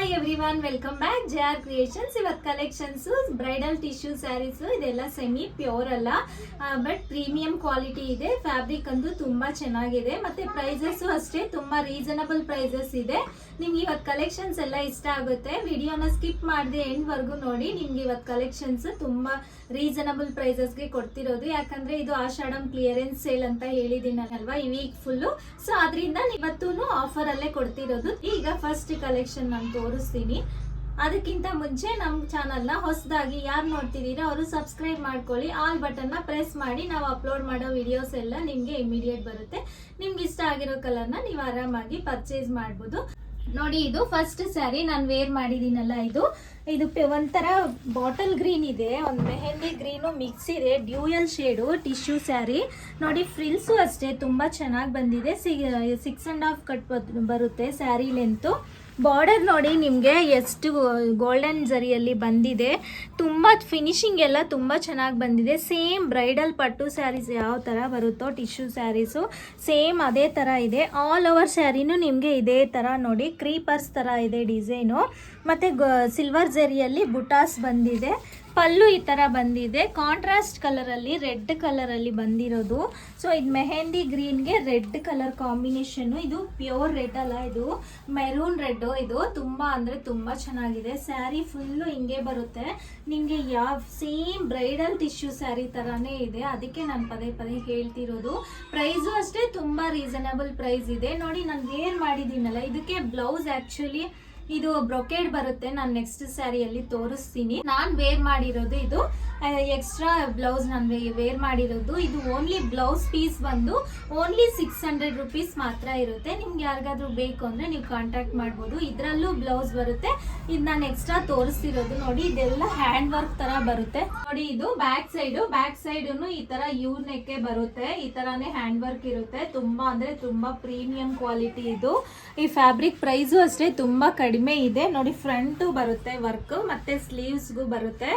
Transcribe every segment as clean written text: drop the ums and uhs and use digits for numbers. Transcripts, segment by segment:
Hi everyone, welcome back JR creations. ಇವತ್ತು collections bridal tissue saris. ಇದೆಲ್ಲ semi pure ಅಲ್ಲ, but premium quality ಇದೆ. Fabric ಅಂದು ತುಂಬಾ ಚೆನ್ನಾಗಿದೆ, ಮತ್ತೆ ಪ್ರೈಸಸ್ ಅಷ್ಟೇ ತುಂಬಾ ರೀಸನಬಲ್ ಪ್ರೈಸಸ್ ಇದೆ. ನಿಮ್ಗೆ ಇವತ್ತು ಕಲೆಕ್ಷನ್ಸ್ ಎಲ್ಲ ಇಷ್ಟ ಆಗುತ್ತೆ. ವಿಡಿಯೋನ ಸ್ಕಿಪ್ ಮಾಡದೆ ಎಂಡ್ ವರ್ಗು ನೋಡಿ. ನಿಮ್ಗೆ ಇವತ್ತು ಕಲೆಕ್ಷನ್ಸ್ ತುಂಬಾ ರೀಸನಬಲ್ ಪ್ರೈಸಸ್ಗೆ ಕೊಡ್ತಿರೋದು, ಯಾಕಂದ್ರೆ ಇದು ಆಷಾಢಂ ಕ್ಲಿಯರೆನ್ಸ್ ಸೇಲ್ ಅಂತ ಹೇಳಿದೀನಲ್ವಾ ಈ ವೀಕ್ ಫುಲ್ಲು. ಸೊ ಅದರಿಂದ ಇವತ್ತೂ ಆಫರ್ ಅಲ್ಲೇ ಕೊಡ್ತಿರೋದು. ಈಗ ಫಸ್ಟ್ ಕಲೆಕ್ಷನ್ ನಾನು ತೋರಿಸ್ತೀನಿ. ಅದಕ್ಕಿಂತ ಮುಂಚೆ ನಮ್ಮ ಚಾನಲ್ನ ಹೊಸದಾಗಿ ಯಾರು ನೋಡ್ತಿದ್ದೀರಾ ಅವರು ಸಬ್ಸ್ಕ್ರೈಬ್ ಮಾಡ್ಕೊಳ್ಳಿ. ಆಲ್ ಬಟನ್ನ ಪ್ರೆಸ್ ಮಾಡಿ. ನಾವು ಅಪ್ಲೋಡ್ ಮಾಡೋ ವಿಡಿಯೋಸ್ ಎಲ್ಲ ನಿಮಗೆ ಇಮಿಡಿಯೇಟ್ ಬರುತ್ತೆ. ನಿಮ್ಗೆ ಇಷ್ಟ ಆಗಿರೋ ಕಲರ್ನ ನೀವು ಆರಾಮಾಗಿ ಪರ್ಚೇಸ್ ಮಾಡ್ಬೋದು. ನೋಡಿ, ಇದು ಫಸ್ಟ್ ಸ್ಯಾರಿ ನಾನು ವೇರ್ ಮಾಡಿದ್ದೀನಲ್ಲ, ಇದು ಒಂಥರ ಬಾಟಲ್ ಗ್ರೀನ್ ಇದೆ, ಒಂದು ಮೆಹಂದಿ ಗ್ರೀನು ಮಿಕ್ಸ್ ಇದೆ, ಡ್ಯೂಯಲ್ ಶೇಡು ಟಿಶ್ಯೂ ಸ್ಯಾರಿ. ನೋಡಿ, ಫ್ರಿಲ್ಸು ಅಷ್ಟೇ ತುಂಬ ಚೆನ್ನಾಗಿ ಬಂದಿದೆ. 6.5 ಕಟ್ ಬರುತ್ತೆ ಸ್ಯಾರಿ ಲೆಂತು. ಬಾರ್ಡರ್ ನೋಡಿ ನಿಮಗೆ ಎಷ್ಟು ಗೋಲ್ಡನ್ ಜರಿಯಲ್ಲಿ ಬಂದಿದೆ. ತುಂಬ ಫಿನಿಶಿಂಗ್ ಎಲ್ಲ ತುಂಬ ಚೆನ್ನಾಗಿ ಬಂದಿದೆ. ಸೇಮ್ ಬ್ರೈಡಲ್ ಪಟ್ಟು ಸ್ಯಾರೀಸ್ ಯಾವ ಥರ ಬರುತ್ತೋ ಟಿಶ್ಯೂ ಸ್ಯಾರೀಸು ಸೇಮ್ ಅದೇ ಥರ ಇದೆ. ಆಲ್ ಓವರ್ ಸ್ಯಾರಿನೂ ನಿಮಗೆ ಇದೇ ಥರ ನೋಡಿ ಕ್ರೀಪರ್ಸ್ ಥರ ಇದೆ ಡಿಸೈನು. ಮತ್ತು ಸಿಲ್ವರ್ ಜರಿಯಲ್ಲಿ ಬುಟಾಸ್ ಬಂದಿದೆ. ಪಲ್ಲು ಈ ಥರ ಬಂದಿದೆ. ಕಾಂಟ್ರಾಸ್ಟ್ ಕಲರಲ್ಲಿ ರೆಡ್ ಕಲರಲ್ಲಿ ಬಂದಿರೋದು. ಸೊ ಇದು ಮೆಹಂದಿ ಗ್ರೀನ್ಗೆ ರೆಡ್ ಕಲರ್ ಕಾಂಬಿನೇಷನ್ನು. ಇದು ಪ್ಯೂರ್ ರೆಡ್ ಅಲ್ಲ, ಇದು ಮೆರೂನ್ ರೆಡ್. ಇದು ತುಂಬ ಅಂದರೆ ತುಂಬ ಚೆನ್ನಾಗಿದೆ. ಸ್ಯಾರಿ ಫುಲ್ಲು ಹಿಂಗೆ ಬರುತ್ತೆ ನಿಮಗೆ. ಸೇಮ್ ಬ್ರೈಡಲ್ ಟಿಶ್ಯೂ ಸ್ಯಾರಿ ಥರನೇ ಇದೆ. ಅದಕ್ಕೆ ನಾನು ಪದೇ ಪದೇ ಹೇಳ್ತಿರೋದು. ಪ್ರೈಸು ಅಷ್ಟೇ ತುಂಬ ರೀಸನಬಲ್ ಪ್ರೈಸ್ ಇದೆ. ನೋಡಿ, ನಾನು ವೇರ್ ಮಾಡಿದ್ದೀನಲ್ಲ, ಇದಕ್ಕೆ ಬ್ಲೌಸ್ ಆ್ಯಕ್ಚುಲಿ ಇದು ಬ್ರೊಕೇಡ್ ಬರುತ್ತೆ. ನಾನು ನೆಕ್ಸ್ಟ್ ಸ್ಯಾರಿಯಲ್ಲಿ ತೋರಿಸ್ತೀನಿ. ನಾನು ವೇರ್ ಮಾಡಿರೋದು ಇದು ಎಕ್ಸ್ಟ್ರಾ ಬ್ಲೌಸ್. ನಾನು ವೇರ್ ಮಾಡಿರೋದು ಇದು ಓನ್ಲಿ ಬ್ಲೌಸ್ ಪೀಸ್ ಬಂದು ಓನ್ಲಿ 600 ರುಪೀಸ್ ಮಾತ್ರ ಇರುತ್ತೆ. ನಿಮ್ಗೆ ಯಾರಿಗಾದ್ರೂ ಬೇಕು ಅಂದರೆ ನೀವು ಕಾಂಟ್ಯಾಕ್ಟ್ ಮಾಡ್ಬೋದು. ಇದರಲ್ಲೂ ಬ್ಲೌಸ್ ಬರುತ್ತೆ. ಇದು ನಾನು ಎಕ್ಸ್ಟ್ರಾ ತೋರಿಸ್ತಿರೋದು. ನೋಡಿ, ಇದೆಲ್ಲ ಹ್ಯಾಂಡ್ ವರ್ಕ್ ಥರ ಬರುತ್ತೆ. ನೋಡಿ, ಇದು ಬ್ಯಾಕ್ ಸೈಡು ಈ ಥರ ಯೂ ನೆಕ್ಕೆ ಬರುತ್ತೆ. ಈ ಥರನೇ ಹ್ಯಾಂಡ್ ವರ್ಕ್ ಇರುತ್ತೆ. ತುಂಬ ಅಂದರೆ ತುಂಬ ಪ್ರೀಮಿಯಂ ಕ್ವಾಲಿಟಿ ಇದು. ಈ ಫ್ಯಾಬ್ರಿಕ್ ಪ್ರೈಸು ಅಷ್ಟೇ ತುಂಬ ಕಡಿಮೆ ಇದೆ. ನೋಡಿ, ಫ್ರಂಟು ಬರುತ್ತೆ ವರ್ಕ್, ಮತ್ತೆ ಸ್ಲೀವ್ಸ್ಗೂ ಬರುತ್ತೆ.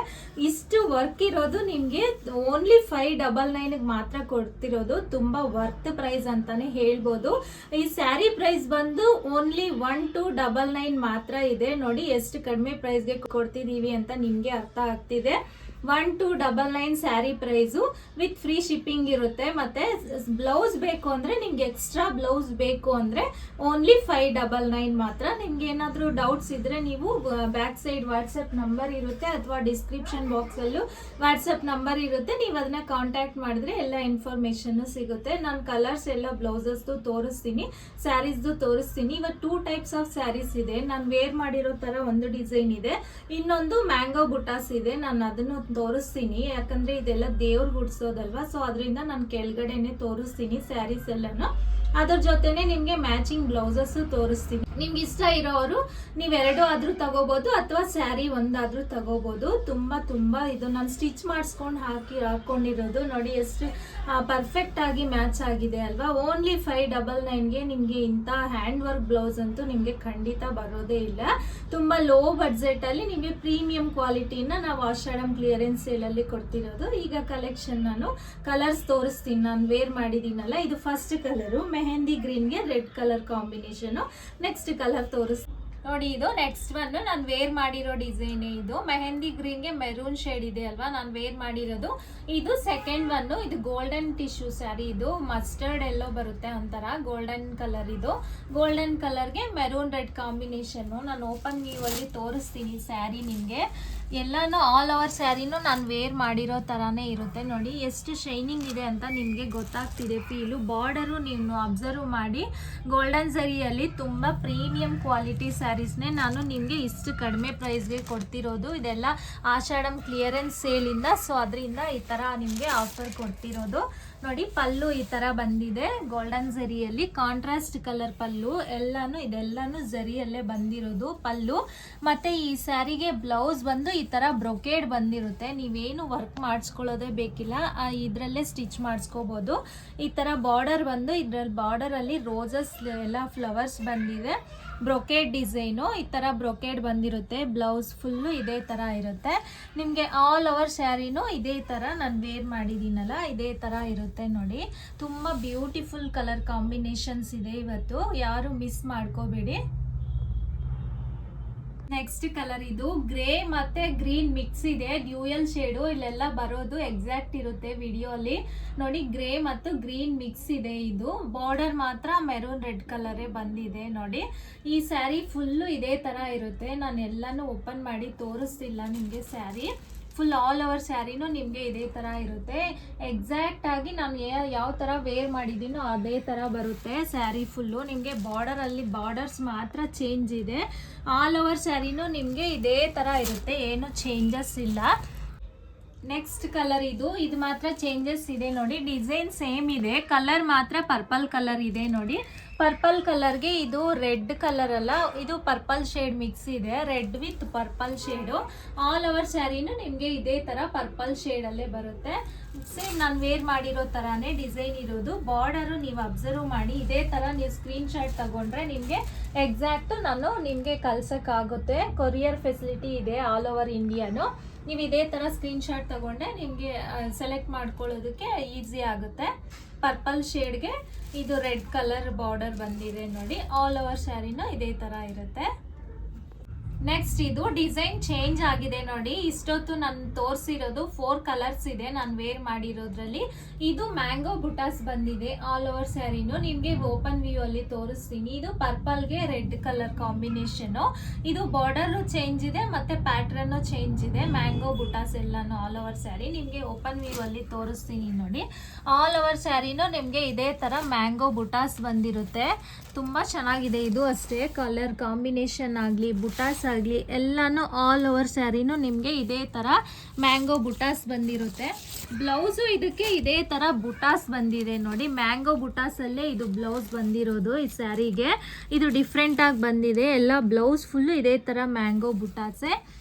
ಇಷ್ಟು ವರ್ಕ್ ಇರೋದು ನಿಮಗೆ ಓನ್ಲಿ 599 ಮಾತ್ರ ಕೊಡ್ತಿರೋದು. ತುಂಬ ವರ್ತ್ ಪ್ರೈಸ್ ಅಂತಾನೆ ಹೇಳ್ಬೋದು. ಈ ಸ್ಯಾರಿ ಪ್ರೈಸ್ ಬಂದು ಓನ್ಲಿ 1299 ಮಾತ್ರ ಇದೆ. ನೋಡಿ ಎಷ್ಟು ಕಡಿಮೆ ಪ್ರೈಸ್ಗೆ ಕೊಡ್ತಿದೀವಿ ಅಂತ ನಿಮಗೆ ಅರ್ಥ ಆಗ್ತಿದೆ. 1299 sari price with free shipping ಇರುತ್ತೆ. ಮತ್ತೆ ಬ್ಲೌಸ್ ಬೇಕು ಅಂದರೆ ನಿಮ್ಗೆ ಎಕ್ಸ್ಟ್ರಾ ಬ್ಲೌಸ್ ಬೇಕು ಅಂದರೆ ಓನ್ಲಿ 599 ಮಾತ್ರ. ನಿಮ್ಗೆ ಏನಾದರೂ ಡೌಟ್ಸ್ ಇದ್ರೆ ನೀವು ಬ್ಯಾಕ್ ಸೈಡ್ ವಾಟ್ಸಪ್ ನಂಬರ್ ಇರುತ್ತೆ, ಅಥವಾ ಡಿಸ್ಕ್ರಿಪ್ಷನ್ ಬಾಕ್ಸಲ್ಲೂ ವಾಟ್ಸಪ್ ನಂಬರ್ ಇರುತ್ತೆ. ನೀವು ಅದನ್ನ ಕಾಂಟ್ಯಾಕ್ಟ್ ಮಾಡಿದ್ರೆ ಎಲ್ಲ ಇನ್ಫಾರ್ಮೇಷನ್ನು ಸಿಗುತ್ತೆ. ನಾನು ಕಲರ್ಸ್ ಎಲ್ಲ ಬ್ಲೌಸಸ್ದು ತೋರಿಸ್ತೀನಿ, ಸ್ಯಾರೀಸ್ದು ತೋರಿಸ್ತೀನಿ. ಇವತ್ತು 2 ಟೈಪ್ಸ್ ಆಫ್ ಸ್ಯಾರೀಸ್ ಇದೆ. ನಾನು ವೇರ್ ಮಾಡಿರೋ ಥರ ಒಂದು ಡಿಸೈನ್ ಇದೆ, ಇನ್ನೊಂದು ಮ್ಯಾಂಗೋ ಬುಟಾಸ್ ಇದೆ. ನಾನು ಅದನ್ನು ತೋರಿಸ್ತೀನಿ, ಯಾಕಂದ್ರೆ ಇದೆಲ್ಲ ದೇವ್ರು ಗುಡ್ಸೋದಲ್ವಾ. ಸೊ ಅದರಿಂದ ನಾನು ಕೆಳಗಡೆನೆ ತೋರಿಸ್ತೀನಿ ಸ್ಯಾರೀಸ್ ಎಲ್ಲಾನು. ಅದ್ರ ಜೊತೆನೆ ನಿಮ್ಗೆ ಮ್ಯಾಚಿಂಗ್ ಬ್ಲೌಸಸ್ ತೋರಿಸ್ತೀನಿ. ನಿಮ್ಗೆ ಇಷ್ಟ ಇರೋರು ನೀವೆರಡು ಆದ್ರೂ ತಗೋಬಹುದು, ಅಥವಾ ಸ್ಯಾರಿ ಒಂದಾದ್ರೂ ತಗೋಬಹುದು. ತುಂಬಾ ಇದು ನಾನು ಸ್ಟಿಚ್ ಮಾಡಿಸ್ಕೊಂಡು ಹಾಕೊಂಡಿರೋದು. ನೋಡಿ ಎಷ್ಟು ಪರ್ಫೆಕ್ಟ್ ಆಗಿ ಮ್ಯಾಚ್ ಆಗಿದೆ ಅಲ್ವಾ. ಓನ್ಲಿ 599ಗೆ ನಿಮ್ಗೆ ಇಂಥ ಹ್ಯಾಂಡ್ ವರ್ಕ್ ಬ್ಲೌಸ್ ಅಂತೂ ನಿಮ್ಗೆ ಖಂಡಿತ ಬರೋದೇ ಇಲ್ಲ. ತುಂಬಾ ಲೋ ಬಡ್ಜೆಟ್ ಅಲ್ಲಿ ನಿಮ್ಗೆ ಪ್ರೀಮಿಯಂ ಕ್ವಾಲಿಟಿನ ನಾವು ಆಷಾಢಂ ಕ್ಲಿಯರೆನ್ಸ್ ಸೇಲ್ ಅಲ್ಲಿ ಕೊಡ್ತಿರೋದು. ಈಗ ಕಲೆಕ್ಷನ್ ನಾನು ಕಲರ್ಸ್ ತೋರಿಸ್ತೀನಿ. ನಾನು ವೇರ್ ಮಾಡಿದೀನಲ್ಲ, ಇದು ಫಸ್ಟ್ ಕಲರು ಮೆಹಂದಿ ಗ್ರೀನ್ಗೆ red colour combination. Next colour ತೋರಿಸ್ತೀನಿ. ನೋಡಿ, ಇದು ನೆಕ್ಸ್ಟ್ ಒನ್ ನಾನು ವೇರ್ ಮಾಡಿರೋ ಡಿಸೈನ್. ಇದು ಮೆಹಂದಿ ಗ್ರೀನ್ಗೆ ಮೆರೂನ್ ಶೇಡ್ ಇದೆ ಅಲ್ವಾ, ನಾನು ವೇರ್ ಮಾಡಿರೋದು. ಇದು ಸೆಕೆಂಡ್ ಒನ್. ಇದು ಗೋಲ್ಡನ್ ಟಿಶ್ಯೂ ಸ್ಯಾರಿ. ಇದು ಮಸ್ಟರ್ಡ್ ಎಲ್ಲೋ ಬರುತ್ತೆ ಒಂಥರ ಗೋಲ್ಡನ್ ಕಲರ್. ಇದು ಗೋಲ್ಡನ್ ಕಲರ್ಗೆ ಮೆರೂನ್ ರೆಡ್ ಕಾಂಬಿನೇಷನ್ನು. ನಾನು ಓಪನ್ ವ್ಯೂ ಅಲ್ಲಿ ತೋರಿಸ್ತೀನಿ ಸ್ಯಾರಿ ನಿಮಗೆ. ಎಲ್ಲಾನು ಆಲ್ ಓವರ್ ಸ್ಯಾರಿನೂ ನಾನು ವೇರ್ ಮಾಡಿರೋ ಥರನೇ ಇರುತ್ತೆ. ನೋಡಿ ಎಷ್ಟು ಶೈನಿಂಗ್ ಇದೆ ಅಂತ ನಿಮಗೆ ಗೊತ್ತಾಗ್ತಿದೆ ಫೀಲು. ಬಾರ್ಡರು ನೀವು ಅಬ್ಸರ್ವ್ ಮಾಡಿ, ಗೋಲ್ಡನ್ ಝರಿಯಲ್ಲಿ ತುಂಬ ಪ್ರೀಮಿಯಂ ಕ್ವಾಲಿಟಿ ಸ್ಯಾರೀಸ್ನೇ ನಾನು ನಿಮಗೆ ಇಷ್ಟು ಕಡಿಮೆ ಪ್ರೈಸ್ಗೆ ಕೊಡ್ತಿರೋದು. ಇದೆಲ್ಲ ಆಷಾಢಂ ಕ್ಲಿಯರೆನ್ಸ್ ಸೇಲಿಂದ. ಸೊ ಅದರಿಂದ ಈ ಥರ ನಿಮಗೆ ಆಫರ್ ಕೊಡ್ತಿರೋದು. ನೋಡಿ, ಪಲ್ಲು ಈ ಥರ ಬಂದಿದೆ ಗೋಲ್ಡನ್ ಝರಿಯಲ್ಲಿ. ಕಾಂಟ್ರಾಸ್ಟ್ ಕಲರ್ ಪಲ್ಲು ಇದೆಲ್ಲಾನು ಝರಿಯಲ್ಲೇ ಬಂದಿರೋದು ಪಲ್ಲು. ಮತ್ತು ಈ ಸ್ಯಾರಿಗೆ ಬ್ಲೌಸ್ ಬಂದು ಈ ಥರ ಬ್ರೊಕೇಡ್ ಬಂದಿರುತ್ತೆ. ನೀವೇನು ವರ್ಕ್ ಮಾಡಿಸ್ಕೊಳ್ಳೋದೇ ಬೇಕಿಲ್ಲ, ಇದರಲ್ಲೇ ಸ್ಟಿಚ್ ಮಾಡಿಸ್ಕೋಬೋದು. ಈ ಥರ ಬಾರ್ಡರ್ ಬಂದು ಇದರಲ್ಲಿ ಬಾರ್ಡರಲ್ಲಿ ರೋಸಸ್ ಎಲ್ಲ ಫ್ಲವರ್ಸ್ ಬಂದಿದೆ. ಬ್ರೊಕೇಡ್ ಡಿಸೈನು ಈ ಥರ ಬ್ರೊಕೇಡ್ ಬಂದಿರುತ್ತೆ. ಬ್ಲೌಸ್ ಫುಲ್ಲು ಇದೇ ಥರ ಇರುತ್ತೆ. ನಿಮಗೆ ಆಲ್ ಓವರ್ ಸ್ಯಾರಿನೂ ಇದೇ ಥರ ನಾನು ವೇರ್ ಮಾಡಿದ್ದೀನಲ್ಲ, ಇದೇ ಥರ ಇರುತ್ತೆ. ನೋಡಿ, ತುಂಬ ಬ್ಯೂಟಿಫುಲ್ ಕಲರ್ ಕಾಂಬಿನೇಷನ್ಸ್ ಇದೆ ಇವತ್ತು. ಯಾರು ಮಿಸ್ ಮಾಡ್ಕೋಬೇಡಿ. ನೆಕ್ಸ್ಟ್ ಕಲರ್ ಇದು ಗ್ರೇ ಮತ್ತೆ ಗ್ರೀನ್ ಮಿಕ್ಸ್ ಇದೆ, ಡ್ಯೂಯಲ್ ಶೇಡು. ಇಲ್ಲೆಲ್ಲ ಬರೋದು ಎಕ್ಸಾಕ್ಟ್ ಇರುತ್ತೆ ವಿಡಿಯೋ ಅಲ್ಲಿ ನೋಡಿ. ಗ್ರೇ ಮತ್ತು ಗ್ರೀನ್ ಮಿಕ್ಸ್ ಇದೆ. ಇದು ಬಾರ್ಡರ್ ಮಾತ್ರ ಮೆರೂನ್ ರೆಡ್ ಕಲರೇ ಬಂದಿದೆ ನೋಡಿ. ಈ ಸ್ಯಾರಿ ಫುಲ್ಲು ಇದೇ ತರ ಇರುತ್ತೆ. ನಾನು ಎಲ್ಲಾನು ಓಪನ್ ಮಾಡಿ ತೋರಿಸ್ತಿಲ್ಲ ನಿಮಗೆ. ಸ್ಯಾರಿ ಫುಲ್ ಆಲ್ ಓವರ್ ಸ್ಯಾರಿನೂ ನಿಮಗೆ ಇದೇ ಥರ ಇರುತ್ತೆ. ಎಕ್ಸಾಕ್ಟ್ ಆಗಿ ನಾನು ಯಾವ ಥರ ವೇರ್ ಮಾಡಿದ್ದೀನೋ ಅದೇ ಥರ ಬರುತ್ತೆ ಸ್ಯಾರಿ ಫುಲ್ಲು. ನಿಮಗೆ ಬಾರ್ಡರಲ್ಲಿ ಬಾರ್ಡರ್ಸ್ ಮಾತ್ರ ಚೇಂಜ್ ಇದೆ. ಆಲ್ ಓವರ್ ಸ್ಯಾರಿನೂ ನಿಮಗೆ ಇದೇ ಥರ ಇರುತ್ತೆ, ಏನು ಚೇಂಜಸ್ ಇಲ್ಲ. ನೆಕ್ಸ್ಟ್ ಕಲರ್ ಇದು ಮಾತ್ರ ಚೇಂಜಸ್ ಇದೆ ನೋಡಿ. ಡಿಸೈನ್ ಸೇಮ್ ಇದೆ, ಕಲರ್ ಮಾತ್ರ ಪರ್ಪಲ್ ಕಲರ್ ಇದೆ ನೋಡಿ. ಪರ್ಪಲ್ ಕಲರ್ಗೆ ಇದು ರೆಡ್ ಕಲರ್ ಅಲ್ಲ, ಇದು ಪರ್ಪಲ್ ಶೇಡ್ ಮಿಕ್ಸ್ ಇದೆ, red with purple shade. All over ಸ್ಯಾರಿನೂ ನಿಮಗೆ ಇದೇ ಥರ ಪರ್ಪಲ್ ಶೇಡಲ್ಲೇ ಬರುತ್ತೆ. ಸೇಮ್ ನಾನು ವೇರ್ ಮಾಡಿರೋ ಥರನೇ ಡಿಸೈನ್ ಇರೋದು. ಬಾರ್ಡರು ನೀವು ಅಬ್ಸರ್ವ್ ಮಾಡಿ, ಇದೇ ಥರ ನೀವು ಸ್ಕ್ರೀನ್ ಶಾಟ್ ತಗೊಂಡ್ರೆ ನಿಮಗೆ ಎಕ್ಸಾಕ್ಟು ನಾನು ನಿಮಗೆ ಕಳ್ಸೋಕ್ಕಾಗುತ್ತೆ. ಕೊರಿಯರ್ ಫೆಸಿಲಿಟಿ ಇದೆ ಆಲ್ ಓವರ್ ಇಂಡಿಯಾನು. ನೀವು ಇದೇ ಥರ ಸ್ಕ್ರೀನ್ ಶಾಟ್ ತಗೊಂಡ್ರೆ ನಿಮಗೆ ಸೆಲೆಕ್ಟ್ ಮಾಡ್ಕೊಳ್ಳೋದಕ್ಕೆ ಈಸಿ ಆಗುತ್ತೆ. ಪರ್ಪಲ್ ಶೇಡ್ಗೆ ಇದು ರೆಡ್ ಕಲರ್ ಬಾರ್ಡರ್ ಬಂದಿದೆ ನೋಡಿ. ಆಲ್ ಓವರ್ ಸ್ಯಾರಿನೂ ಇದೇ ಥರ ಇರುತ್ತೆ. ನೆಕ್ಸ್ಟ್ ಇದು ಡಿಸೈನ್ ಚೇಂಜ್ ಆಗಿದೆ ನೋಡಿ. ಇಷ್ಟೊತ್ತು ನಾನು ತೋರಿಸಿರೋದು 4 ಕಲರ್ಸ್ ಇದೆ ನಾನು ವೇರ್ ಮಾಡಿರೋದ್ರಲ್ಲಿ. ಇದು ಮ್ಯಾಂಗೋ ಬುಟಾಸ್ ಬಂದಿದೆ ಆಲ್ ಓವರ್ ಸ್ಯಾರಿನು. ನಿಮಗೆ ಓಪನ್ ವ್ಯೂ ಅಲ್ಲಿ ತೋರಿಸ್ತೀನಿ. ಇದು ಪರ್ಪಲ್ಗೆ ರೆಡ್ ಕಲರ್ ಕಾಂಬಿನೇಷನು. ಇದು ಬಾರ್ಡರ್ ಚೇಂಜ್ ಇದೆ ಮತ್ತೆ ಪ್ಯಾಟ್ರನ್ ಚೇಂಜ್ ಇದೆ. ಮ್ಯಾಂಗೋ ಬುಟಾಸ್ ಎಲ್ಲಾನು ಆಲ್ ಓವರ್ ಸ್ಯಾರಿ ನಿಮಗೆ ಓಪನ್ ವ್ಯೂ ಅಲ್ಲಿ ತೋರಿಸ್ತೀನಿ ನೋಡಿ. ಆಲ್ ಓವರ್ ಸ್ಯಾರಿನು ನಿಮಗೆ ಇದೇ ತರ ಮ್ಯಾಂಗೋ ಬುಟಾಸ್ ಬಂದಿರುತ್ತೆ. ತುಂಬಾ ಚೆನ್ನಾಗಿದೆ. ಇದು ಅಷ್ಟೇ ಕಲರ್ ಕಾಂಬಿನೇಷನ್ ಆಗಲಿ ಬುಟಾಸ್ ಆಗಲಿ ಎಲ್ಲಾನು ಆಲ್ ಓವರ್ ಸ್ಯಾರಿನೂ ನಿಮಗೆ ಇದೇ ಥರ ಮ್ಯಾಂಗೋ ಬುಟಾಸ್ ಬಂದಿರುತ್ತೆ. ಬ್ಲೌಸು ಇದಕ್ಕೆ ಇದೇ ಥರ ಬುಟಾಸ್ ಬಂದಿದೆ ನೋಡಿ. ಮ್ಯಾಂಗೋ ಬುಟಾಸಲ್ಲೇ ಇದು ಬ್ಲೌಸ್ ಬಂದಿರೋದು ಈ ಸ್ಯಾರಿಗೆ. ಇದು ಡಿಫ್ರೆಂಟ್ ಆಗಿ ಬಂದಿದೆ. ಎಲ್ಲ ಬ್ಲೌಸ್ ಫುಲ್ಲು ಇದೇ ಥರ ಮ್ಯಾಂಗೋ ಬುಟಾಸೆ.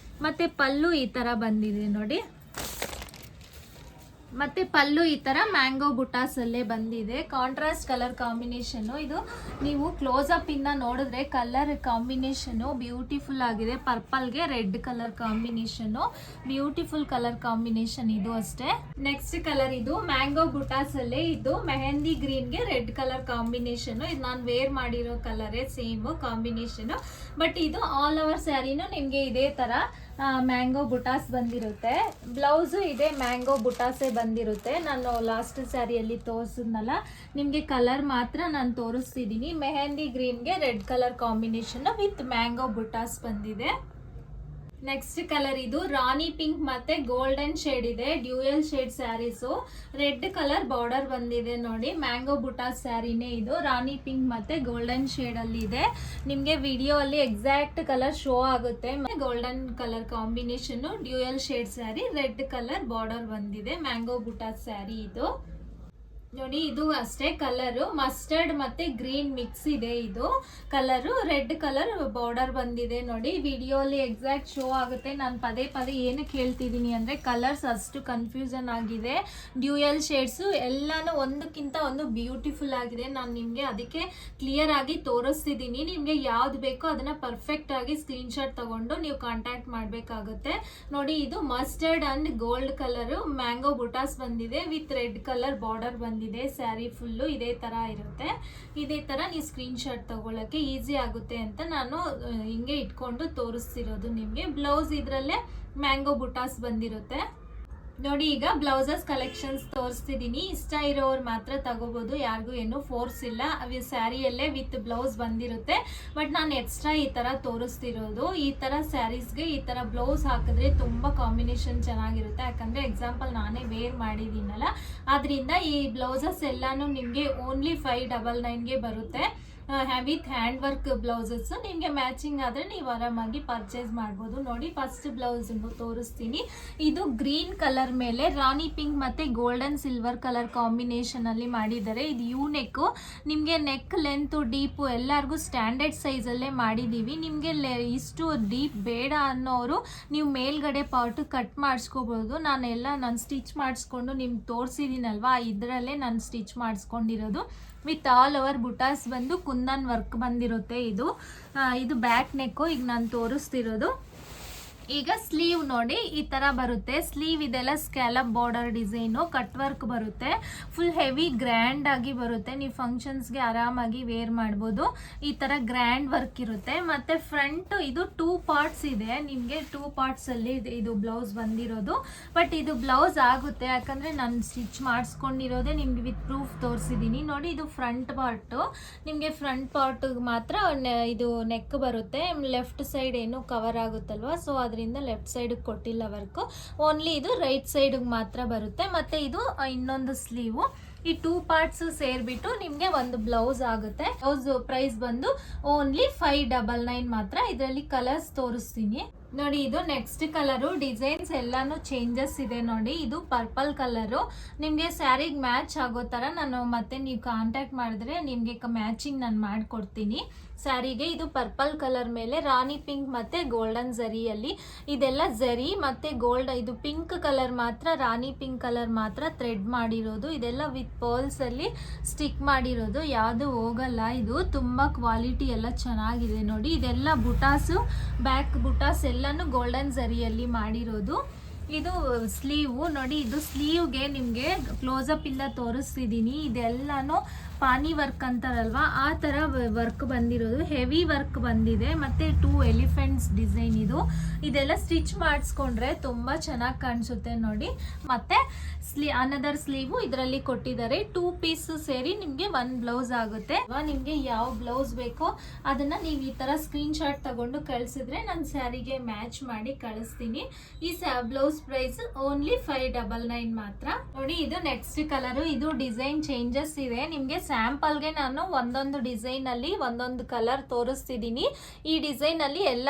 ಮತ್ತು ಪಲ್ಲು ಈ ಥರ ಬಂದಿದೆ ನೋಡಿ. ಮತ್ತೆ ಪಲ್ಲು ಈ ತರ ಮ್ಯಾಂಗೋ ಬುಟಾಸ್ ಅಲ್ಲೇ ಬಂದಿದೆ. Contrast colour combination. ಇದು ನೀವು ಕ್ಲೋಸ್ ಅಪ್ ಇಂದ ನೋಡಿದ್ರೆ ಕಲರ್ ಕಾಂಬಿನೇಷನ್ ಬ್ಯೂಟಿಫುಲ್ ಆಗಿದೆ. ಪರ್ಪಲ್ಗೆ red colour combination, beautiful colour combination ಇದು ಅಷ್ಟೇ. ನೆಕ್ಸ್ಟ್ ಕಲರ್ ಇದು ಮ್ಯಾಂಗೋ ಬುಟಾಸ್ ಅಲ್ಲೇ ಇದು ಮೆಹಂದಿ ಗ್ರೀನ್ಗೆ ರೆಡ್ ಕಲರ್ ಕಾಂಬಿನೇಷನ್. ಇದು ನಾನು ವೇರ್ ಮಾಡಿರೋ ಕಲರೇ ಸೇಮ್ ಕಾಂಬಿನೇಷನ್. ಬಟ್ ಇದು ಆಲ್ ಓವರ್ ಸ್ಯಾರಿನೂ ನಿಮಗೆ ಇದೇ ತರ ಮ್ಯಾಂಗೋ ಬುಟಾಸ್ ಬಂದಿರುತ್ತೆ. ಬ್ಲೌಸು ಇದೆ ಮ್ಯಾಂಗೋ ಬುಟಾಸೇ ಬಂದಿರುತ್ತೆ. ನಾನು ಲಾಸ್ಟ್ ಸ್ಯಾರಿಯಲ್ಲಿ ತೋರಿಸಿದ್ನಲ್ಲ ನಿಮಗೆ ಕಲರ್ ಮಾತ್ರ ನಾನು ತೋರಿಸ್ತಿದ್ದೀನಿ. ಮೆಹಂದಿ ಗ್ರೀನ್ಗೆ red colour combination with mango butas ಬಂದಿದೆ. ನೆಕ್ಸ್ಟ್ ಕಲರ್ ಇದು ರಾಣಿ ಪಿಂಕ್ ಮತ್ತೆ ಗೋಲ್ಡನ್ ಶೇಡ್ ಇದೆ. Dual shade saris. Red colour border ಬಂದಿದೆ ನೋಡಿ. ಮ್ಯಾಂಗೋ ಬುಟಾಸ್ ಸ್ಯಾರಿನೇ ಇದು. ರಾಣಿ ಪಿಂಕ್ ಮತ್ತೆ ಗೋಲ್ಡನ್ ಶೇಡ್ ಅಲ್ಲಿ ಇದೆ. ನಿಮಗೆ ವಿಡಿಯೋ ಅಲ್ಲಿ ಎಕ್ಸಾಕ್ಟ್ ಕಲರ್ ಶೋ ಆಗುತ್ತೆ. Golden colour combination dual shade sari. Red colour border ಬಂದಿದೆ. ಮ್ಯಾಂಗೋ ಬುಟಾಸ್ ಸ್ಯಾರಿ ಇದು ನೋಡಿ. ಇದು ಅಷ್ಟೇ ಕಲರು ಮಸ್ಟರ್ಡ್ ಮತ್ತೆ ಗ್ರೀನ್ ಮಿಕ್ಸ್ ಇದೆ. ಇದು ಕಲರು ರೆಡ್ ಕಲರ್ ಬಾರ್ಡರ್ ಬಂದಿದೆ ನೋಡಿ. ವಿಡಿಯೋಲಿ ಎಕ್ಸಾಕ್ಟ್ ಶೋ ಆಗುತ್ತೆ. ನಾನು ಪದೇ ಪದೇ ಏನಕ್ಕೆ ಹೇಳ್ತಿದ್ದೀನಿ ಅಂದರೆ ಕಲರ್ಸ್ ಅಷ್ಟು ಕನ್ಫ್ಯೂಷನ್ ಆಗಿದೆ. ಡ್ಯೂಯಲ್ ಶೇಡ್ಸು ಎಲ್ಲಾನು ಒಂದಕ್ಕಿಂತ ಒಂದು ಬ್ಯೂಟಿಫುಲ್ ಆಗಿದೆ. ನಾನು ನಿಮಗೆ ಅದಕ್ಕೆ ಕ್ಲಿಯರ್ ಆಗಿ ತೋರಿಸ್ತಿದ್ದೀನಿ. ನಿಮಗೆ ಯಾವ್ದು ಬೇಕೋ ಅದನ್ನ ಪರ್ಫೆಕ್ಟ್ ಆಗಿ ಸ್ಕ್ರೀನ್ ಶಾಟ್ ತಗೊಂಡು ನೀವು ಕಾಂಟ್ಯಾಕ್ಟ್ ಮಾಡಬೇಕಾಗುತ್ತೆ ನೋಡಿ. ಇದು mustard and gold colour mango butas ಬಂದಿದೆ ವಿತ್ ರೆಡ್ ಕಲರ್ ಬಾರ್ಡರ್ ಬಂದಿದೆ. ಸ್ಯಾರಿ ಫುಲ್ಲು ಇದೇ ತರ ಇರುತ್ತೆ. ಇದೇ ತರ ನೀವು ಸ್ಕ್ರೀನ್ ಶಾಟ್ ತಗೊಳಕ್ಕೆ ಈಸಿ ಆಗುತ್ತೆ ಅಂತ ನಾನು ಹಿಂಗೆ ಇಟ್ಕೊಂಡು ತೋರಿಸ್ತಿರೋದು ನಿಮಗೆ. ಬ್ಲೌಸ್ ಇದ್ರಲ್ಲೇ ಮ್ಯಾಂಗೋ ಬುಟಾಸ್ ಬಂದಿರುತ್ತೆ ನೋಡಿ. ಈಗ ಬ್ಲೌಸಸ್ ಕಲೆಕ್ಷನ್ಸ್ ತೋರಿಸ್ತಿದ್ದೀನಿ. ಇಷ್ಟ ಇರೋರು ಮಾತ್ರ ತಗೋಬಹುದು, ಯಾರಿಗೂ ಏನು ಫೋರ್ಸ್ ಇಲ್ಲ. ಅವು ಸ್ಯಾರಿಯಲ್ಲೇ ವಿತ್ ಬ್ಲೌಸ್ ಬಂದಿರುತ್ತೆ. ಬಟ್ ನಾನು ಎಕ್ಸ್ಟ್ರಾ ಈ ತರ ತೋರಿಸ್ತಿರೋದು. ಈ ತರ ಸ್ಯಾರೀಸ್ಗೆ ಈ ತರ ಬ್ಲೌಸ್ ಹಾಕಿದ್ರೆ ತುಂಬಾ ಕಾಂಬಿನೇಷನ್ ಚೆನ್ನಾಗಿರುತ್ತೆ. ಯಾಕಂದ್ರೆ ಎಕ್ಸಾಂಪಲ್ ನಾನೇ ವೇರ್ ಮಾಡಿದ್ದೀನಲ್ಲ, ಆದ್ರಿಂದ ಈ ಬ್ಲೌಸಸ್ ಎಲ್ಲಾನು ನಿಮಗೆ ಓನ್ಲಿ 599ಗೆ ಬರುತ್ತೆ. ವಿತ್ ಹ್ಯಾಂಡ್ ವರ್ಕ್ ಬ್ಲೌಸಸ್ ನಿಮಗೆ ಮ್ಯಾಚಿಂಗ್ ಆದರೆ ನೀವು ಆರಾಮಾಗಿ ಪರ್ಚೇಸ್ ಮಾಡ್ಬೋದು ನೋಡಿ. ಫಸ್ಟ್ ಬ್ಲೌಸ್ ತೋರಿಸ್ತೀನಿ. ಇದು ಗ್ರೀನ್ ಕಲರ್ ಮೇಲೆ ರಾಣಿ ಪಿಂಕ್ ಮತ್ತೆ ಗೋಲ್ಡನ್ ಸಿಲ್ವರ್ ಕಲರ್ ಕಾಂಬಿನೇಷನ್ ಅಲ್ಲಿ ಮಾಡಿದ್ದಾರೆ. ಇದು ಯು ನೆಕ್. ನಿಮಗೆ ನೆಕ್ ಲೆಂತ್ ಡೀಪು ಎಲ್ಲರಿಗೂ ಸ್ಟ್ಯಾಂಡರ್ಡ್ ಸೈಜಲ್ಲೇ ಮಾಡಿದ್ದೀವಿ. ನಿಮಗೆ ಇಷ್ಟು ಡೀಪ್ ಬೇಡ ಅನ್ನೋರು ನೀವು ಮೇಲ್ಗಡೆ ಪಾರ್ಟ್ ಕಟ್ ಮಾಡಿಸ್ಕೋಬೋದು. ನಾನು ಸ್ಟಿಚ್ ಮಾಡಿಸ್ಕೊಂಡು ನಿಮ್ಗೆ ತೋರಿಸಿದ್ದೀನಲ್ವಾ, ಇದರಲ್ಲೇ ನಾನು ಸ್ಟಿಚ್ ಮಾಡಿಸ್ಕೊಂಡಿರೋದು. ವಿತ್ ಆಲ್ ಓವರ್ ಬುಟಾಸ್ ಬಂದು ಕುಂದನ್ ವರ್ಕ್ ಬಂದಿರುತ್ತೆ. ಇದು ಬ್ಯಾಕ್ ನೆಕ್ಕು ಈಗ ನಾನು ತೋರಿಸ್ತಿರೋದು. ಈಗ ಸ್ಲೀವ್ ನೋಡಿ ಈ ತರ ಬರುತ್ತೆ. ಸ್ಲೀವ್ ಇದೆಲ್ಲ scallop border design, cut work ಬರುತ್ತೆ, ಫುಲ್ ಹೆವಿ ಗ್ರ್ಯಾಂಡ್ ಆಗಿ ಬರುತ್ತೆ. ನೀವು ಫಂಕ್ಷನ್ಸ್ಗೆ ಆರಾಮಾಗಿ ವೇರ್ ಮಾಡ್ಬೋದು. ಈ ತರ ಗ್ರ್ಯಾಂಡ್ ವರ್ಕ್ ಇರುತ್ತೆ. ಮತ್ತೆ ಫ್ರಂಟ್ ಇದು 2 ಪಾರ್ಟ್ಸ್ ಇದೆ, ನಿಮಗೆ 2 ಪಾರ್ಟ್ಸ್ ಅಲ್ಲಿ ಇದು ಬ್ಲೌಸ್ ಬಂದಿರೋದು. ಬಟ್ ಇದು ಬ್ಲೌಸ್ ಆಗುತ್ತೆ, ಯಾಕಂದ್ರೆ ನಾನು ಸ್ಟಿಚ್ ಮಾಡಿಸ್ಕೊಂಡಿರೋದೇ ನಿಮ್ಗೆ ವಿತ್ ಪ್ರೂಫ್ ತೋರಿಸಿದ್ದೀನಿ ನೋಡಿ. ಇದು ಫ್ರಂಟ್ ಪಾರ್ಟ್, ನಿಮಗೆ ಫ್ರಂಟ್ ಪಾರ್ಟ್ ಮಾತ್ರ ಇದು ನೆಕ್ ಬರುತ್ತೆ. ಲೆಫ್ಟ್ ಸೈಡ್ ಏನು ಕವರ್ ಆಗುತ್ತಲ್ವಾ, ಸೊ ಅದರಿಂದ ಲೆಫ್ಟ್ ಸೈಡ್ ಕೊಟ್ಟಿಲ್ಲ ವರ್ಕ್, ಓನ್ಲಿ ಇದು ರೈಟ್ ಸೈಡ್ ಮಾತ್ರ ಬರುತ್ತೆ. ಮತ್ತೆ ಇದು ಇನ್ನೊಂದು ಸ್ಲೀವ್. ಈ 2 ಪಾರ್ಟ್ಸ್ ಸೇರ್ಬಿಟ್ಟು ನಿಮ್ಗೆ ಒಂದು ಬ್ಲೌಸ್ ಆಗುತ್ತೆ. ಬ್ಲೌಸ್ ಪ್ರೈಸ್ ಬಂದು ಓನ್ಲಿ 599 ಮಾತ್ರ. ಇದರಲ್ಲಿ ಕಲರ್ಸ್ ತೋರಿಸ್ತೀನಿ ನೋಡಿ. ಇದು ನೆಕ್ಸ್ಟ್ ಕಲರು. ಡಿಸೈನ್ಸ್ ಎಲ್ಲಾನು ಚೇಂಜಸ್ ಇದೆ ನೋಡಿ. ಇದು ಪರ್ಪಲ್ ಕಲರು, ನಿಮ್ಗೆ ಸ್ಯಾರಿಗೆ ಮ್ಯಾಚ್ ಆಗೋ ತರ ನಾನು ಮತ್ತೆ ನೀವು ಕಾಂಟ್ಯಾಕ್ಟ್ ಮಾಡಿದ್ರೆ ನಿಮ್ಗೆ ಮ್ಯಾಚಿಂಗ್ ನಾನು ಮಾಡ್ಕೊಡ್ತೀನಿ ಸ್ಯಾರಿಗೆ. ಇದು ಪರ್ಪಲ್ ಕಲರ್ ಮೇಲೆ ರಾಣಿ ಪಿಂಕ್ ಮತ್ತೆ ಗೋಲ್ಡನ್ ಜರಿಯಲ್ಲಿ, ಇದೆಲ್ಲ ಜರಿ ಮತ್ತೆ ಗೋಲ್ಡ್. ಇದು ಪಿಂಕ್ ಕಲರ್ ಮಾತ್ರ, ರಾಣಿ ಪಿಂಕ್ ಕಲರ್ ಮಾತ್ರ ಥ್ರೆಡ್ ಮಾಡಿರೋದು. ಇದೆಲ್ಲ ವಿತ್ ಪರ್ಲ್ಸ್ ಅಲ್ಲಿ ಸ್ಟಿಕ್ ಮಾಡಿರೋದು, ಯಾವುದು ಹೋಗಲ್ಲ. ಇದು ತುಂಬಾ ಕ್ವಾಲಿಟಿ ಎಲ್ಲ ಚೆನ್ನಾಗಿದೆ ನೋಡಿ. ಇದೆಲ್ಲ ಬುಟಾಸು, ಬ್ಯಾಕ್ ಬುಟಾಸ್ ಎಲ್ಲಾನು ಗೋಲ್ಡನ್ ಜರಿಯಲ್ಲಿ ಮಾಡಿರೋದು. ಇದು ಸ್ಲೀವ್ ನೋಡಿ. ಇದು ಸ್ಲೀವ್ಗೆ ನಿಮಗೆ ಕ್ಲೋಸಪ್ ಇಂದ ತೋರಿಸ್ತಿದ್ದೀನಿ. ಇದೆಲ್ಲಾನು ಪಾನಿ ವರ್ಕ್ ಅಂತಾರಲ್ವಾ, ಆ ಥರ ವರ್ಕ್ ಬಂದಿರೋದು, ಹೆವಿ ವರ್ಕ್ ಬಂದಿದೆ. ಮತ್ತು 2 ಎಲಿಫೆಂಟ್ಸ್ ಡಿಸೈನ್ ಇದು. ಇದೆಲ್ಲ ಸ್ಟಿಚ್ ಮಾಡಿಸ್ಕೊಂಡ್ರೆ ತುಂಬ ಚೆನ್ನಾಗಿ ಕಾಣಿಸುತ್ತೆ ನೋಡಿ. ಮತ್ತು ಅನದರ್ ಸ್ಲೀವು ಇದರಲ್ಲಿ ಕೊಟ್ಟಿದ್ದಾರೆ. 2 ಪೀಸ್ ಸೇರಿ ನಿಮಗೆ 1 ಬ್ಲೌಸ್ ಆಗುತ್ತೆ. ನಿಮಗೆ ಯಾವ ಬ್ಲೌಸ್ ಬೇಕೋ ಅದನ್ನು ನೀವು ಈ ಥರ ಸ್ಕ್ರೀನ್ ಶಾಟ್ ತಗೊಂಡು ಕಳಿಸಿದ್ರೆ ನಾನು ಸ್ಯಾರಿಗೆ ಮ್ಯಾಚ್ ಮಾಡಿ ಕಳಿಸ್ತೀನಿ. ಈ ಬ್ಲೌಸ್ ಪ್ರೈಸ್ ಓನ್ಲಿ 599 ಮಾತ್ರ ನೋಡಿ. ಇದು ನೆಕ್ಸ್ಟ್ ಕಲರು. ಇದು ಡಿಸೈನ್ ಚೇಂಜಸ್ ಇದೆ. ನಿಮಗೆ ಸ್ಯಾಂಪಲ್ಗೆ ನಾನು ಒಂದೊಂದು ಡಿಸೈನ್ ಅಲ್ಲಿ ಒಂದೊಂದು ಕಲರ್ ತೋರಿಸ್ತಿದ್ದೀನಿ. ಈ ಡಿಸೈನ್ ಅಲ್ಲಿ ಎಲ್ಲ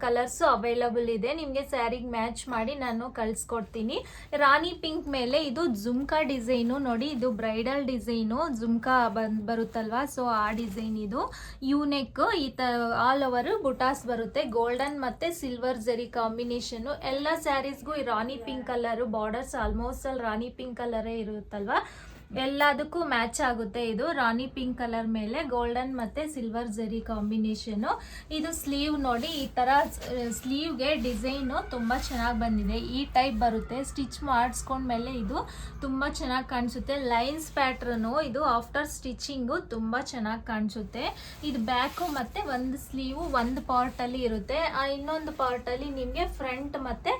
ಕಲರ್ಸ್ ಅವೈಲಬಲ್ ಇದೆ. ನಿಮಗೆ ಸ್ಯಾರಿಗೆ ಮ್ಯಾಚ್ ಮಾಡಿ ನಾನು ಕಳಿಸ್ಕೊಡ್ತೀನಿ. ರಾಣಿ ಪಿಂಕ್ ಮೇಲೆ ಇದು ಜುಮ್ಕಾ ಡಿಸೈನು ನೋಡಿ. ಇದು ಬ್ರೈಡಲ್ ಡಿಸೈನು, ಜುಮ್ಕಾ ಬರುತ್ತಲ್ವಾ, ಸೊ ಆ ಡಿಸೈನ್. ಇದು ಯೂನೆಕ್, ಈ ಆಲ್ ಓವರ್ ಬುಟಾಸ್ ಬರುತ್ತೆ. ಗೋಲ್ಡನ್ ಮತ್ತೆ ಸಿಲ್ವರ್ ಜರಿ ಕಾಂಬಿನೇಷನ್. ಎಲ್ಲ ಸ್ಯಾರೀಸ್ಗೂ ಈ ರಾಣಿ ಪಿಂಕ್ ಕಲರ್ ಬಾರ್ಡರ್ಸ್ ಆಲ್ಮೋಸ್ಟ್ ಅಲ್ಲಿ ರಾಣಿ ಪಿಂಕ್ ಕಲರೇ ಇರುತ್ತಲ್ವಾ, ಎಲ್ಲದಕ್ಕೂ ಮ್ಯಾಚ್ ಆಗುತ್ತೆ. ಇದು ರಾಣಿ ಪಿಂಕ್ ಕಲರ್ ಮೇಲೆ ಗೋಲ್ಡನ್ ಮತ್ತೆ ಸಿಲ್ವರ್ ಜರಿ ಕಾಂಬಿನೇಷನ್. ಇದು ಸ್ಲೀವ್ ನೋಡಿ. ಈ ತರ ಸ್ಲೀವ್ಗೆ ಡಿಸೈನು ತುಂಬಾ ಚೆನ್ನಾಗಿ ಬಂದಿದೆ. ಈ ಟೈಪ್ ಬರುತ್ತೆ. ಸ್ಟಿಚ್ ಮಾಡಿಸ್ಕೊಂಡ್ಮೇಲೆ ಇದು ತುಂಬಾ ಚೆನ್ನಾಗಿ ಕಾಣಿಸುತ್ತೆ. ಲೈನ್ಸ್ ಪ್ಯಾಟ್ರನು ಇದು ಆಫ್ಟರ್ ಸ್ಟಿಚಿಂಗು ತುಂಬಾ ಚೆನ್ನಾಗಿ ಕಾಣಿಸುತ್ತೆ. ಇದು ಬ್ಯಾಕು ಮತ್ತೆ ಒಂದು ಸ್ಲೀವ್ ಒಂದು ಪಾರ್ಟ್ ಅಲ್ಲಿ ಇರುತ್ತೆ. ಇನ್ನೊಂದು ಪಾರ್ಟ್ ಅಲ್ಲಿ ನಿಮಗೆ ಫ್ರಂಟ್ ಮತ್ತೆ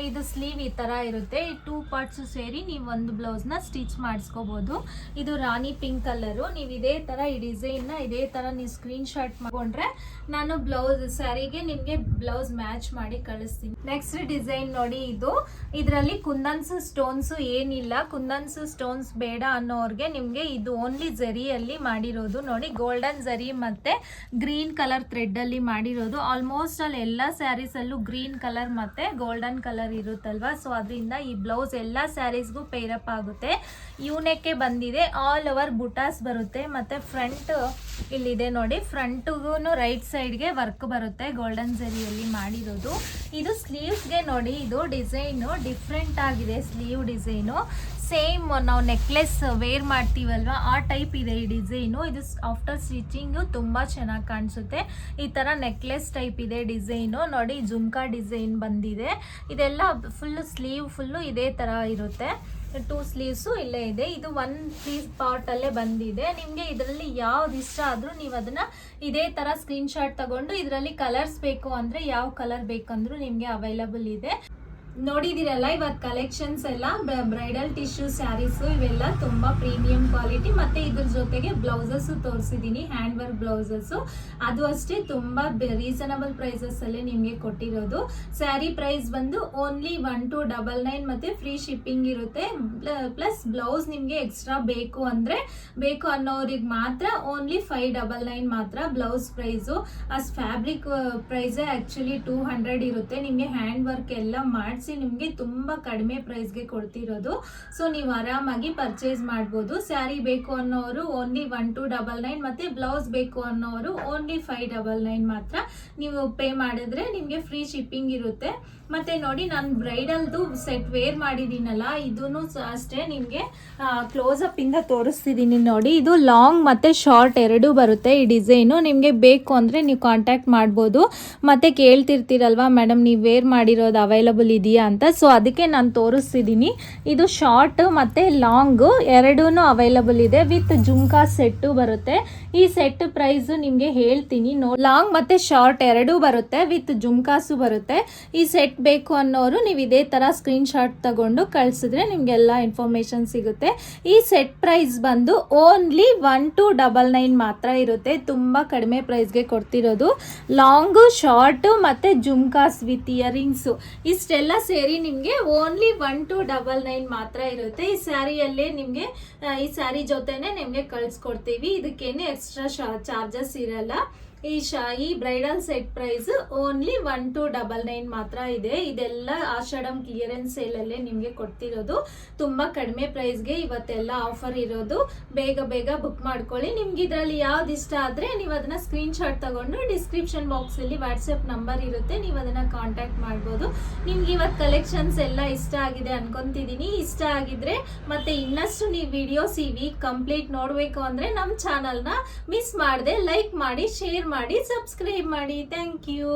ಇದು ಸ್ಲೀವ್ ಈ ತರ ಇರುತ್ತೆ. ಈ 2 ಪಾರ್ಟ್ಸ್ ಸೇರಿ ನೀವು ಒಂದು ಬ್ಲೌಸ್ ನ ಸ್ಟಿಚ್ ಮಾಡಿಸ್ಕೋಬಹುದು. ಇದು ರಾಣಿ ಪಿಂಕ್ ಕಲರು. ನೀವು ಇದೇ ತರ ಈ ಡಿಸೈನ್ ನ ಇದೇ ತರ ನೀವು ಸ್ಕ್ರೀನ್ ಶಾಟ್ ಮಾಡ್ಕೊಂಡ್ರೆ ನಾನು ಬ್ಲೌಸ್ ಸ್ಯಾರಿಗೆ ನಿಮ್ಗೆ ಬ್ಲೌಸ್ ಮ್ಯಾಚ್ ಮಾಡಿ ಕಳಿಸ್ತೀನಿ. ನೆಕ್ಸ್ಟ್ ಡಿಸೈನ್ ನೋಡಿ. ಇದು ಇದರಲ್ಲಿ ಕುಂದನ್ಸ್ ಸ್ಟೋನ್ಸ್ ಏನಿಲ್ಲ. ಕುಂದನ್ಸ್ ಸ್ಟೋನ್ಸ್ ಬೇಡ ಅನ್ನೋರ್ಗೆ ನಿಮ್ಗೆ ಇದು ಓನ್ಲಿ ಜರಿಯಲ್ಲಿ ಮಾಡಿರೋದು ನೋಡಿ. ಗೋಲ್ಡನ್ ಜರಿ ಮತ್ತೆ ಗ್ರೀನ್ ಕಲರ್ ಥ್ರೆಡ್ ಅಲ್ಲಿ ಮಾಡಿರೋದು. ಆಲ್ಮೋಸ್ಟ್ ಅಲ್ಲಿ ಎಲ್ಲ ಸ್ಯಾರೀಸ್ ಅಲ್ಲೂ ಗ್ರೀನ್ ಕಲರ್ ಮತ್ತೆ ಗೋಲ್ಡನ್ ಕಲರ್ ಇರುತ್ತಲ್ವಾ, ಸೊ ಅದರಿಂದ ಈ ಬ್ಲೌಸ್ ಎಲ್ಲ ಸ್ಯಾರೀಸ್ಗೂ ಪೇರಪ್ ಆಗುತ್ತೆ. ಯೂನೆಕ್ಕೆ ಬಂದಿದೆ. ಆಲ್ ಓವರ್ ಬುಟಾಸ್ ಬರುತ್ತೆ. ಮತ್ತೆ ಫ್ರಂಟ್ ಇಲ್ಲಿದೆ ನೋಡಿ. ಫ್ರಂಟ್ಗೂ ರೈಟ್ ಸೈಡ್ಗೆ ವರ್ಕ್ ಬರುತ್ತೆ ಗೋಲ್ಡನ್ ಜರಿಯಲ್ಲಿ ಮಾಡಿರೋದು. ಇದು ಸ್ಲೀವ್ಸ್ಗೆ ನೋಡಿ. ಇದು ಡಿಸೈನು ಡಿಫ್ರೆಂಟ್ ಆಗಿದೆ. ಸ್ಲೀವ್ ಡಿಸೈನು ಸೇಮ್ ನಾವು ನೆಕ್ಲೆಸ್ ವೇರ್ ಮಾಡ್ತೀವಲ್ವಾ ಆ ಟೈಪ್ ಇದೆ ಈ ಡಿಸೈನು. ಇದು ಆಫ್ಟರ್ ಸ್ಟಿಚಿಂಗು ತುಂಬ ಚೆನ್ನಾಗಿ ಕಾಣಿಸುತ್ತೆ. ಈ ಥರ ನೆಕ್ಲೆಸ್ ಟೈಪ್ ಇದೆ ಡಿಸೈನು ನೋಡಿ. ಜುಮ್ಕಾ ಡಿಸೈನ್ ಬಂದಿದೆ. ಇದೆಲ್ಲ ಫುಲ್ಲು ಸ್ಲೀವ್ ಫುಲ್ಲು ಇದೇ ಥರ ಇರುತ್ತೆ. 2 ಸ್ಲೀವ್ಸು ಇಲ್ಲೇ ಇದೆ. ಇದು 1 ಪೀಸ್ ಪಾರ್ಟ್ ಅಲ್ಲೇ ಬಂದಿದೆ. ನಿಮಗೆ ಇದರಲ್ಲಿ ಯಾವ್ದು ಇಷ್ಟ ಆದ್ರೂ ನೀವು ಅದನ್ನ ಇದೇ ತರ ಸ್ಕ್ರೀನ್ ಶಾಟ್ ತಗೊಂಡು ಇದರಲ್ಲಿ ಕಲರ್ಸ್ ಬೇಕು ಅಂದ್ರೆ ಯಾವ ಕಲರ್ ಬೇಕಂದ್ರೂ ನಿಮ್ಗೆ ಅವೈಲಬಲ್ ಇದೆ. ನೋಡಿದಿರಲ್ಲ ಇವತ್ತು ಕಲೆಕ್ಷನ್ಸ್ ಎಲ್ಲ ಬ್ರೈಡಲ್ ಟಿಶ್ಯೂ ಸ್ಯಾರೀಸ್ ಇವೆಲ್ಲ ತುಂಬಾ ಪ್ರೀಮಿಯಂ ಕ್ವಾಲಿಟಿ. ಮತ್ತೆ ಇದ್ರ ಜೊತೆಗೆ ಬ್ಲೌಸಸ್ ತೋರಿಸಿದೀನಿ, ಹ್ಯಾಂಡ್ ವರ್ಕ್ ಬ್ಲೌಸಸ್. ಅದು ಅಷ್ಟೇ ತುಂಬಾ ರೀಸನಬಲ್ ಪ್ರೈಸಸ್ ಅಲ್ಲಿ ನಿಮ್ಗೆ ಕೊಟ್ಟಿರೋದು. ಸ್ಯಾರಿ ಪ್ರೈಸ್ ಬಂದು ಓನ್ಲಿ 1299 ಮತ್ತೆ ಫ್ರೀ ಶಿಪ್ಪಿಂಗ್ ಇರುತ್ತೆ. ಪ್ಲಸ್ ಬ್ಲೌಸ್ ನಿಮ್ಗೆ ಎಕ್ಸ್ಟ್ರಾ ಬೇಕು ಅನ್ನೋರಿಗೆ ಮಾತ್ರ ಓನ್ಲಿ 599 ಮಾತ್ರ blouse price. Fabric price actually 200 ಇರುತ್ತೆ. ನಿಮ್ಗೆ ಹ್ಯಾಂಡ್ ವರ್ಕ್ ಎಲ್ಲ ಮಾಡಿಸಿ ನಿಮ್ಗೆ ತುಂಬಾ ಕಡಿಮೆ ಪ್ರೈಸ್ಗೆ ಕೊಡ್ತಿರೋದು. ಸೊ ನೀವು ಆರಾಮಾಗಿ ಪರ್ಚೇಸ್ ಮಾಡ್ಬೋದು. ಸ್ಯಾರಿ ಬೇಕು ಅನ್ನೋರು ಓನ್ಲಿ 1299 ಮತ್ತೆ ಬ್ಲೌಸ್ ಬೇಕು ಅನ್ನೋರು ಓನ್ಲಿ 599 ಮಾತ್ರ ನೀವು ಪೇ ಮಾಡಿದ್ರೆ ನಿಮ್ಗೆ ಫ್ರೀ ಶಿಪ್ಪಿಂಗ್ ಇರುತ್ತೆ. ಮತ್ತೆ ನೋಡಿ ನಾನು ಬ್ರೈಡಲ್ದು ಸೆಟ್ ವೇರ್ ಮಾಡಿದ್ದೀನಲ್ಲ, ಇದೂ ಅಷ್ಟೇ ನಿಮಗೆ ಕ್ಲೋಸ್ ಅಪ್ ಇಂದ ತೋರಿಸ್ತಿದ್ದೀನಿ ನೋಡಿ. ಇದು ಲಾಂಗ್ ಮತ್ತೆ ಶಾರ್ಟ್ ಎರಡೂ ಬರುತ್ತೆ ಈ ಡಿಸೈನು. ನಿಮಗೆ ಬೇಕು ಅಂದರೆ ನೀವು ಕಾಂಟ್ಯಾಕ್ಟ್ ಮಾಡ್ಬೋದು. ಮತ್ತೆ ಕೇಳ್ತಿರ್ತೀರಲ್ವಾ ಮೇಡಮ್ ನೀವು ವೇರ್ ಮಾಡಿರೋದು ಅವೈಲಬಲ್ ಇದೆಯಾ ಅಂತ, ಸೊ ಅದಕ್ಕೆ ನಾನು ತೋರಿಸ್ತಿದ್ದೀನಿ. ಇದು ಶಾರ್ಟ್ ಮತ್ತು ಲಾಂಗು ಎರಡೂ ಅವೈಲಬಲ್ ಇದೆ, ವಿತ್ ಜುಮ್ಕಾ ಸೆಟ್ಟು ಬರುತ್ತೆ. ಈ ಸೆಟ್ ಪ್ರೈಸ್ ನಿಮಗೆ ಹೇಳ್ತೀನಿ ಲಾಂಗ್ ಮತ್ತು ಶಾರ್ಟ್ ಎರಡೂ ಬರುತ್ತೆ, ವಿತ್ ಜುಮ್ಕಾಸು ಬರುತ್ತೆ. ಈ ಸೆಟ್ ಬೇಕು ಅನ್ನೋರು ನೀವು ಇದೇ ಥರ ಸ್ಕ್ರೀನ್ ಶಾಟ್ ತಗೊಂಡು ಕಳಿಸಿದ್ರೆ ನಿಮಗೆಲ್ಲ ಇನ್ಫಾರ್ಮೇಷನ್ ಸಿಗುತ್ತೆ. ಈ ಸೆಟ್ ಪ್ರೈಸ್ ಬಂದು ಓನ್ಲಿ 1299 ಮಾತ್ರ ಇರುತ್ತೆ. ತುಂಬ ಕಡಿಮೆ ಪ್ರೈಸ್ಗೆ ಕೊಡ್ತಿರೋದು. ಲಾಂಗು ಶಾರ್ಟು ಮತ್ತು ಜುಮ್ಕಾಸ್ ವಿತ್ ಇಯರಿಂಗ್ಸು ಇಷ್ಟೆಲ್ಲ ಸೇರಿ ನಿಮಗೆ ಓನ್ಲಿ 1299 ಮಾತ್ರ ಇರುತ್ತೆ. ಈ ಸ್ಯಾರಿಯಲ್ಲೇ ನಿಮಗೆ ಈ ಸ್ಯಾರಿ ಜೊತೆನೆ ನಿಮಗೆ ಕಳಿಸ್ಕೊಡ್ತೀವಿ. ಇದಕ್ಕೇನೆ ಎಕ್ಸ್ಟ್ರಾ ಚಾರ್ಜಸ್ ಇರಲ್ಲ. ಈ ಬ್ರೈಡಲ್ ಸೆಟ್ ಪ್ರೈಸ್ ಓನ್ಲಿ 1299 ಮಾತ್ರ ಇದೆ. ಇದೆಲ್ಲ ಆಷಾಢಂ ಕ್ಲಿಯರೆನ್ಸ್ ಸೇಲಲ್ಲೇ ನಿಮಗೆ ಕೊಡ್ತಿರೋದು. ತುಂಬ ಕಡಿಮೆ ಪ್ರೈಸ್ಗೆ ಇವತ್ತೆಲ್ಲ ಆಫರ್ ಇರೋದು. ಬೇಗ ಬೇಗ ಬುಕ್ ಮಾಡ್ಕೊಳ್ಳಿ. ನಿಮ್ಗೆ ಇದರಲ್ಲಿ ಯಾವ್ದು ಇಷ್ಟ ಆದರೆ ನೀವು ಅದನ್ನ ಸ್ಕ್ರೀನ್ ಶಾಟ್ ತಗೊಂಡು ಡಿಸ್ಕ್ರಿಪ್ಷನ್ ಬಾಕ್ಸಲ್ಲಿ ವಾಟ್ಸಪ್ ನಂಬರ್ ಇರುತ್ತೆ, ನೀವು ಅದನ್ನು ಕಾಂಟ್ಯಾಕ್ಟ್ ಮಾಡ್ಬೋದು. ನಿಮ್ಗೆ ಇವತ್ತು ಕಲೆಕ್ಷನ್ಸ್ ಎಲ್ಲ ಇಷ್ಟ ಆಗಿದೆ ಅನ್ಕೊಂತಿದ್ದೀನಿ. ಇಷ್ಟ ಆಗಿದ್ರೆ ಮತ್ತೆ ಇನ್ನಷ್ಟು ನೀವು ವಿಡಿಯೋಸ್ ಈ ವೀಕ್ ಕಂಪ್ಲೀಟ್ ನೋಡಬೇಕು ಅಂದರೆ ನಮ್ಮ ಚಾನಲ್ನ ಮಿಸ್ ಮಾಡದೆ ಲೈಕ್ ಮಾಡಿ, ಶೇರ್ ಮಾಡಿ, ಸಬ್ಸ್ಕ್ರೈಬ್ ಮಾಡಿ. Thank you.